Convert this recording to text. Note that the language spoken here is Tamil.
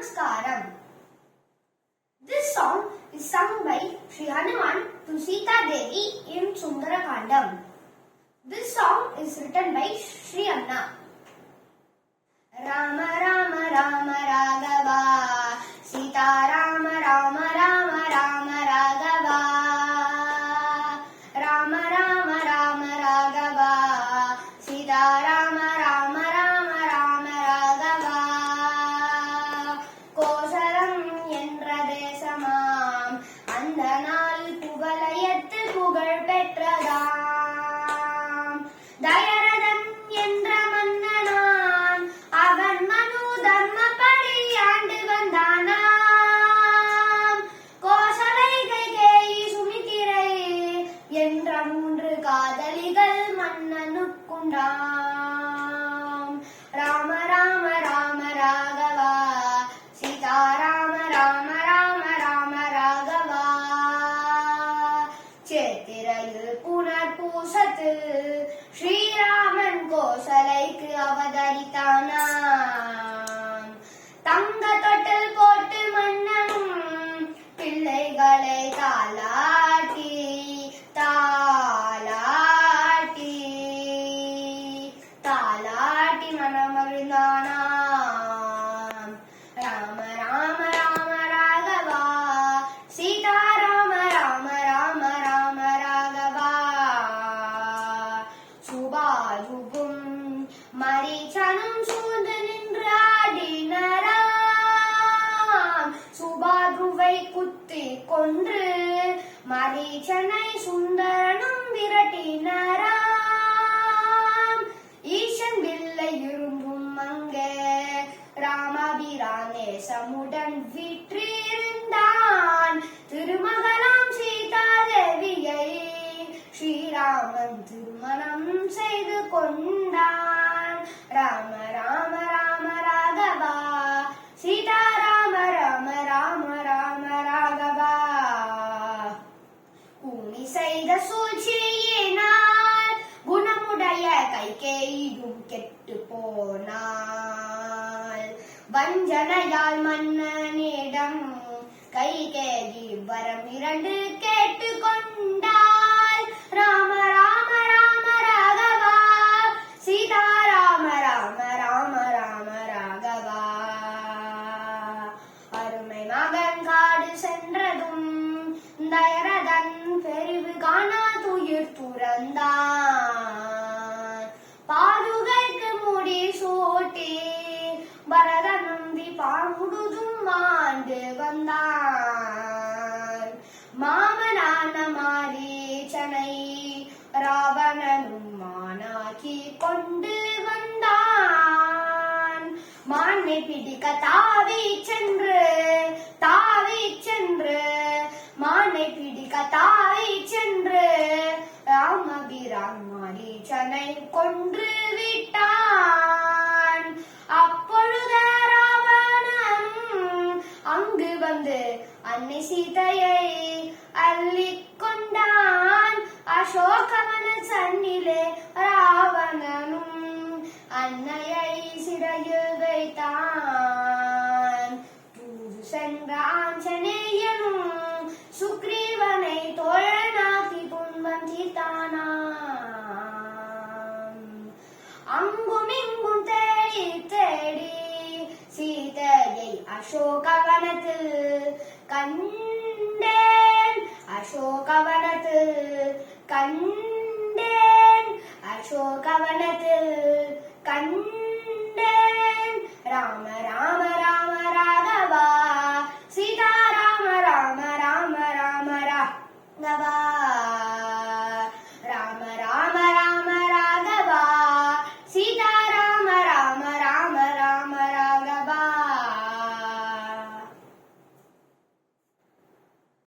Namaskaram. This song is sung by Sri Hanuman to Sita Devi in Sundarakandam. This song is written by Sri Anna. Rama Rama Rama Raghava Sita Rama Rama Rama Rama Raghava Rama Rama Rama Raghava Sita Rama Rama Rama Rama Raghava Kosalam endra desamam அந்த நாள் புகழையத்து புகழ் பெற்றதாம் தயரதன் என்ற மன்னனான் அவன் மனு தர்மப்படி ஆண்டு வந்தானாம் கோசலை கைகேயி சுமித்திரை என்ற 3 காதலிகள் மன்னனுக்குண்டாம் ராம ராம ராம ராகவா சீதா ராம ராம ராம ராம ராகவா சேத்திரையில் புனர்பூசத்தில் ஸ்ரீராமன் கோசலைக்கு அவதரித்தானாம் தங்க தொட்டில் போட்டு மன்னனும் பிள்ளைகளை தாலாட்டி தாலாட்டி தாலாட்டி மனமகிழ்ந்தானாம் ராம ராம ராம ராகவா சீதா ராம ராம ராம ராம ராகவா சுபாயுகும் மரீச்சனும் சூழ்ந்து நின்று ஆடினராம் சுபாகுவை குத்தி கொன்று மரீச்சனை சுந்தரனும் விரட்டினராம் ஈசன் வில்லை இரும்பும் அங்கே ராமாபிரான் நேசமுடன் வீற்றிருந்தான் திருமகளாம் சீதா தேவியை ஸ்ரீராமன் திருமணம் செய்து கொண்டான் ராம ராம ராம ராகவா சீதா ராம ராம ராம ராம ராகவா கூனி செய்த சூழ்ச்சியினால் குணமுடைய கைகேயியும் கெட்டு போனாள் வஞ்சனையால் மன்னனிடம் கைகேயி வரம் 2 கேட்டு கொண்டாள் ராம ராம ராம ராகவா சீதா ராம ராம ராம ராம ராகவா அருமை மகன் காடு சென்றதும் தயரதன் பெரிவு காணா துயிர் துறந்தான் பாதுகைக்கு முடி சூட்டி பரத நம்பி பாங்குடுதும் மாண்டு வந்தான் மாமனான மாரீச்சனை ராவணனும் மானாக்கி கொண்டு வந்தான் மானை பிடிக்க தாவி சென்று மானை பிடிக்க தாவி சென்று ராமபிரான் மாரீச்சனை கொன்று விட்டான் அப்பொழுது ராவணனும் அங்கு வந்து அன்னை சீதையை அள்ளிக் கொண்டான் அசோகவன சன்னிலே ராவணனும் அன்னையை சிறையில் வைத்தான் தூது சென்ற ஆஞ்சநேயனும் சுக்ரீவனை தோழனாக்கி துன்பம் தீர்த்தானாம் அங்கும் இங்கும் தேடி தேடி சீதையை அசோகவனத்தில் கண்டேன் அசோகவனத்தில் கண்டேன்